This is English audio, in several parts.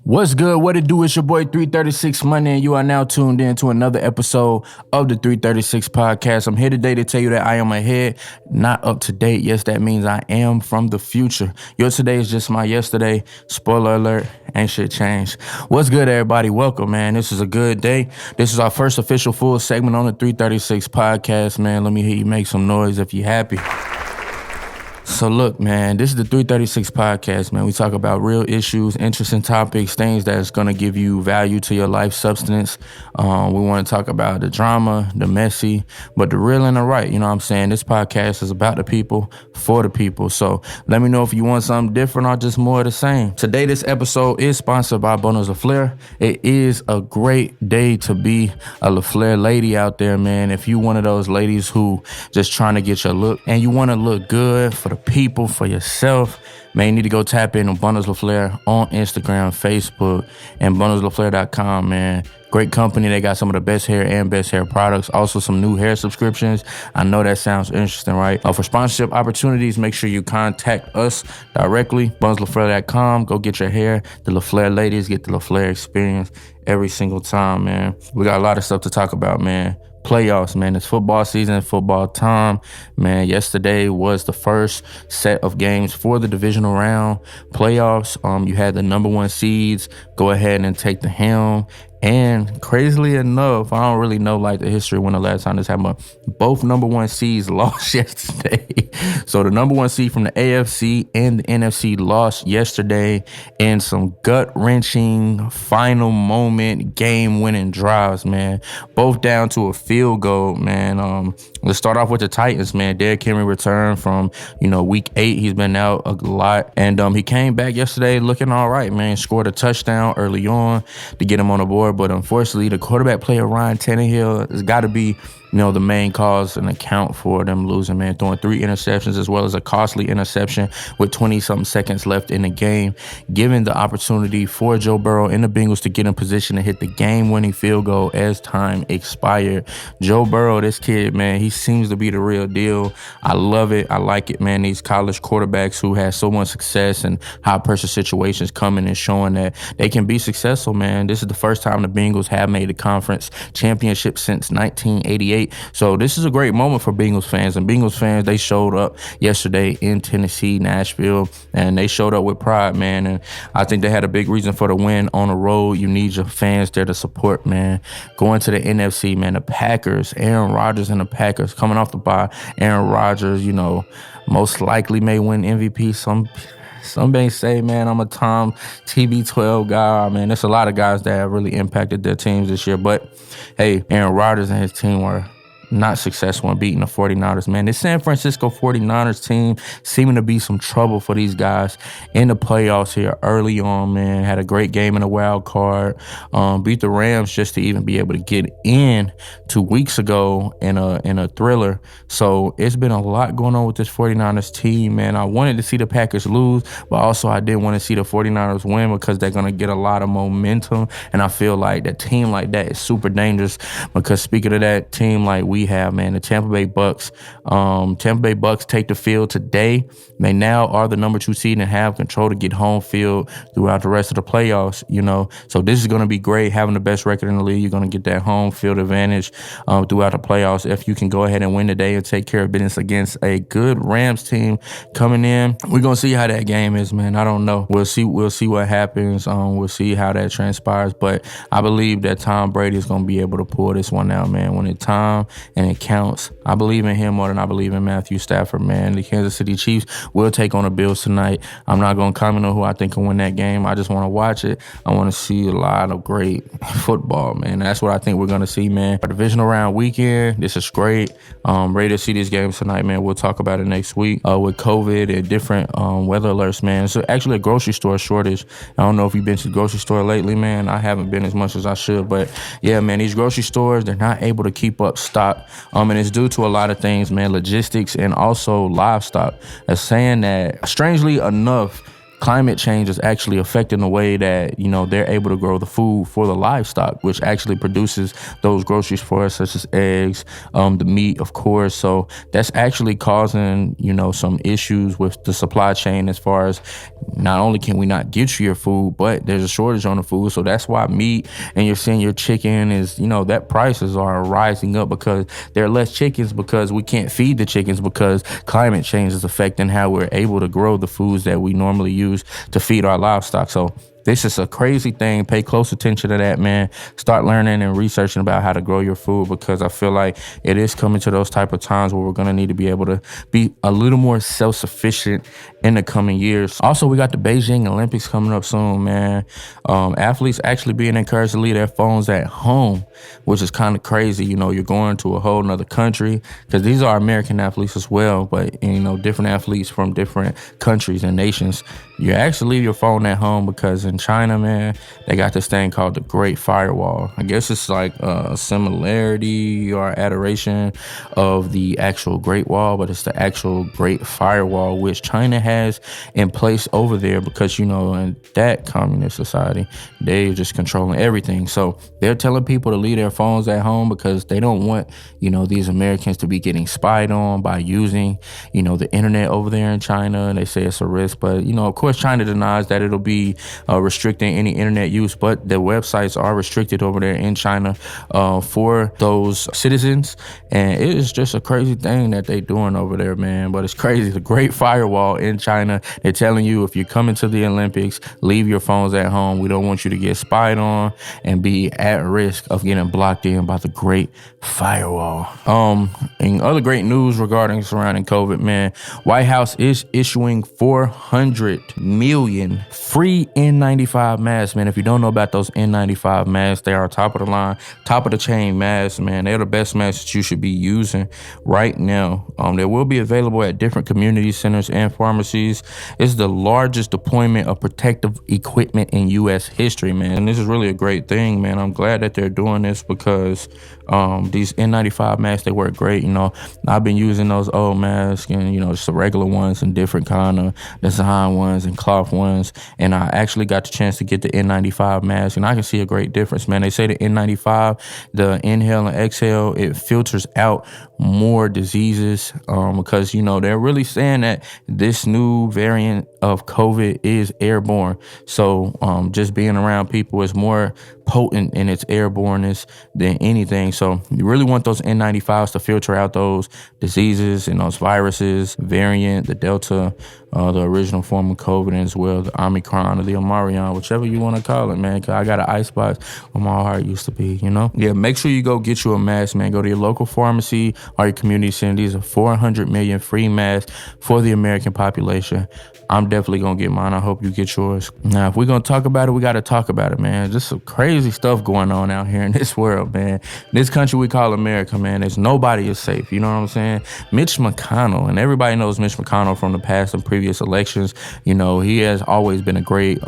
What's good? What it do? It's your boy 336 Money, and you are now tuned in to another episode of the 336 podcast. I'm here today to tell you that I am ahead, not up to date. Yes, that means I am from the future. Your today is just my yesterday. Spoiler alert, ain't shit changed. What's good, everybody? Welcome, man. This is a good day. This is our first official full segment on the 336 podcast, man. Let me hear you make some noise if you're happy. So look, man, this is the 336 podcast, man. We talk about real issues, interesting topics, things that's going to give you value to your life substance. We want to talk about the drama, the messy, but the real and the right. You know what I'm saying? This podcast is about the people, for the people. So let me know if you want something different or just more of the same. Today, this episode is sponsored by Bundles of Flair. It is a great day to be a LaFlair lady out there, man. If you one of those ladies who just trying to get your look and you want to look good for the people, for yourself, man, you need to go tap in on Bundles LaFlair on Instagram, Facebook, and bundleslaflair.com, man. Great company. They got some of the best hair and best hair products. Also some new hair subscriptions. I know that sounds interesting, right? For sponsorship opportunities, make sure you contact us directly, bundleslaflair.com. Go get your hair. The LaFlair ladies get the LaFlair experience every single time, man. We got a lot of stuff to talk about, man. Playoffs, man. It's football season, football time, man. Yesterday was the first set of games for the divisional round playoffs. You had the number one seeds go ahead and take the helm. And crazily enough, I don't really know like the history when the last time this happened, but both number one seeds lost yesterday. So the number one seed from the AFC and the NFC lost yesterday in some gut-wrenching, final moment, game-winning drives, man. Both down to a field goal, man. Let's start off with the Titans, man. Derrick Henry returned from, week 8. He's been out a lot. And he came back yesterday looking all right, man. Scored a touchdown early on to get him on the board. But unfortunately, the quarterback player, Ryan Tannehill, has got to be, the main cause and account for them losing, man. Throwing 3 interceptions as well as a costly interception with 20-something seconds left in the game, giving the opportunity for Joe Burrow and the Bengals to get in position to hit the game-winning field goal as time expired. Joe Burrow, this kid, man, he seems to be the real deal. I love it. I like it, man. These college quarterbacks who have so much success and high-pressure situations coming and showing that they can be successful, man. This is the first time the Bengals have made a conference championship since 1988. So this is a great moment for Bengals fans. And Bengals fans, they showed up yesterday in Tennessee, Nashville, and they showed up with pride, man. And I think they had a big reason for the win on the road. You need your fans there to support, man. Going to the NFC, man, the Packers, Aaron Rodgers and the Packers coming off the bye. Aaron Rodgers, most likely may win MVP. Some may say, man, I'm a Tom TB12 guy. Man, there's a lot of guys that have really impacted their teams this year. But, hey, Aaron Rodgers and his team were not successful in beating the 49ers, man. This San Francisco 49ers team seeming to be some trouble for these guys in the playoffs here early on, man. Had a great game in the wild card. Beat the Rams just to even be able to get in 2 weeks ago in a thriller. So it's been a lot going on with this 49ers team, man. I wanted to see the Packers lose, but also I didn't want to see the 49ers win because they're going to get a lot of momentum. And I feel like that team like that is super dangerous because speaking of that team like we have, man, the Tampa Bay Bucks. Tampa Bay Bucks take the field today. They now are the number 2 seed and have control to get home field throughout the rest of the playoffs, So this is going to be great. Having the best record in the league, you're going to get that home field advantage throughout the playoffs if you can go ahead and win today and take care of business against a good Rams team coming in. We're going to see how that game is, man. I don't know. We'll see what happens. We'll see how that transpires. But I believe that Tom Brady is going to be able to pull this one out, man. When it's time and it counts. I believe in him more than I believe in Matthew Stafford, man. The Kansas City Chiefs will take on the Bills tonight. I'm not going to comment on who I think will win that game. I just want to watch it. I want to see a lot of great football, man. That's what I think we're going to see, man. Our divisional round weekend, this is great. Ready to see these games tonight, man. We'll talk about it next week with COVID and different weather alerts, man. So actually a grocery store shortage. I don't know if you've been to the grocery store lately, man. I haven't been as much as I should, but yeah, man, these grocery stores, they're not able to keep up stock. And it's due to a lot of things, man, logistics and also livestock. Saying that, strangely enough, climate change is actually affecting the way that, they're able to grow the food for the livestock, which actually produces those groceries for us, such as eggs, the meat, of course. So that's actually causing, some issues with the supply chain, as far as not only can we not get you your food, but there's a shortage on the food. So that's why meat, and you're seeing your chicken is, that prices are rising up, because there are less chickens, because we can't feed the chickens, because climate change is affecting how we're able to grow the foods that we normally use to feed our livestock. So this is a crazy thing. Pay close attention to that, man. Start learning and researching about how to grow your food, because I feel like it is coming to those type of times where we're going to need to be able to be a little more self-sufficient in the coming years. Also, we got the Beijing Olympics coming up soon, man. Athletes actually being encouraged to leave their phones at home, which is kind of crazy. You're going to a whole nother country, because these are American athletes as well, but, different athletes from different countries and nations. You actually leave your phone at home, because in China, man, they got this thing called the Great Firewall. I guess it's like a similarity or adoration of the actual Great Wall, but it's the actual Great Firewall, which China has in place over there, because, in that communist society, they're just controlling everything. So they're telling people to leave their phones at home, because they don't want, these Americans to be getting spied on by using, the internet over there in China. And they say it's a risk, but, of course, China denies that it'll be restricting any internet use, but the websites are restricted over there in China for those citizens. And it is just a crazy thing that they doing over there, man. But it's crazy. The Great Firewall in China. They're telling you, if you're coming to the Olympics, leave your phones at home. We don't want you to get spied on and be at risk of getting blocked in by the Great Firewall. And other great news surrounding COVID, man. White House is issuing 400 million free N95 masks, man. If you don't know about those N95 masks, they are top of the line, top of the chain masks, man. They're the best masks that you should be using right now. They will be available at different community centers and pharmacies. It's the largest deployment of protective equipment in U.S. history, man. And this is really a great thing, man. I'm glad that they're doing this, because these N95 masks, they work great. I've been using those old masks and, just the regular ones and different kind of design ones and cloth ones. And I actually got the chance to get the N95 mask, and I can see a great difference, man. They say the N95, the inhale and exhale, it filters out more diseases, because, they're really saying that this new variant of COVID is airborne. So just being around people is more potent in its airborneness than anything. So you really want those N95s to filter out those diseases and those viruses, variant, the Delta, the original form of COVID, as well, the Omicron or the Omarion, whichever you want to call it, man. 'Cause I got an icebox where my heart used to be, Yeah, make sure you go get you a mask, man. Go to your local pharmacy or your community center. These are 400 million free masks for the American population. I'm definitely going to get mine. I hope you get yours. Now, if we're going to talk about it, we got to talk about it, man. Just some crazy stuff going on out here in this world, man. This country we call America, man, there's nobody is safe. You know what I'm saying? Mitch McConnell, and everybody knows Mitch McConnell from the past and previous elections. He has always been a great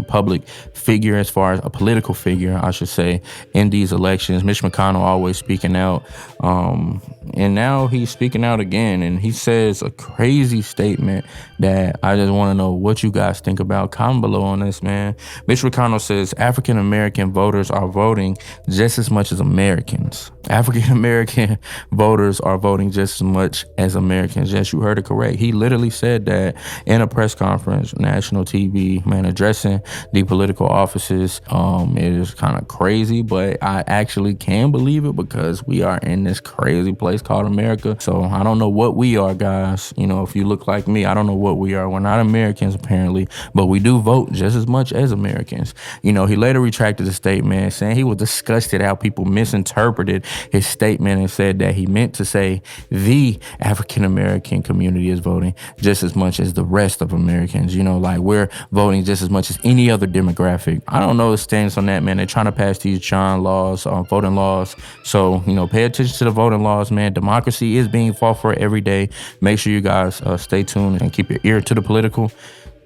public figure, as far as a political figure, I should say, in these elections. Mitch McConnell always speaking out. And now he's speaking out again, and he says a crazy statement that I just want to know what you guys think about. Comment below on this, man. Mitch McConnell says African-American voters are voting just as much as Americans. African-American voters are voting just as much as Americans. Yes, you heard it correct. He literally said that in a press conference, national TV, man, addressing the political offices. It is kind of crazy, but I actually can believe it, because we are in this crazy place called America. So I don't know what we are, guys. If you look like me, I don't know what we are. We're not Americans, apparently, but we do vote just as much as Americans. He later retracted the statement, saying he was disgusted how people misinterpreted his statement and said that he meant to say the African-American community is voting just as much as the rest of Americans. Like we're voting just as much as any other demographic. I don't know the stance on that, man. They're trying to pass these John laws, voting laws. So, pay attention to the voting laws, man. Democracy is being fought for every day. Make sure you guys stay tuned and keep your ear to the political.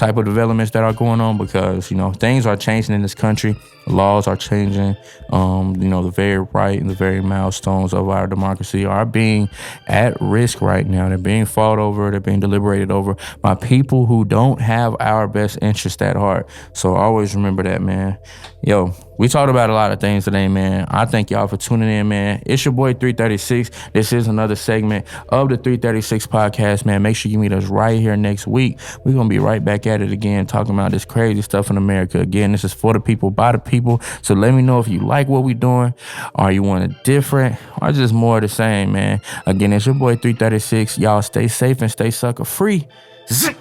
type of developments that are going on, because, you know, things are changing in this country. Laws are changing. You know, the very right and the very milestones of our democracy are being at risk right now. They're being fought over. They're being deliberated over by people who don't have our best interest at heart. So always remember that, man. Yo, we talked about a lot of things today, man. I thank y'all for tuning in, man. It's your boy 336. This is another segment of the 336 podcast, man. Make sure you meet us right here next week. We're going to be right back at it again, talking about this crazy stuff in America. Again, this is for the people, by the people. So let me know if you like what we're doing, or you want it different, or just more of the same, man. Again, it's your boy 336. Y'all stay safe and stay sucker free. Zip.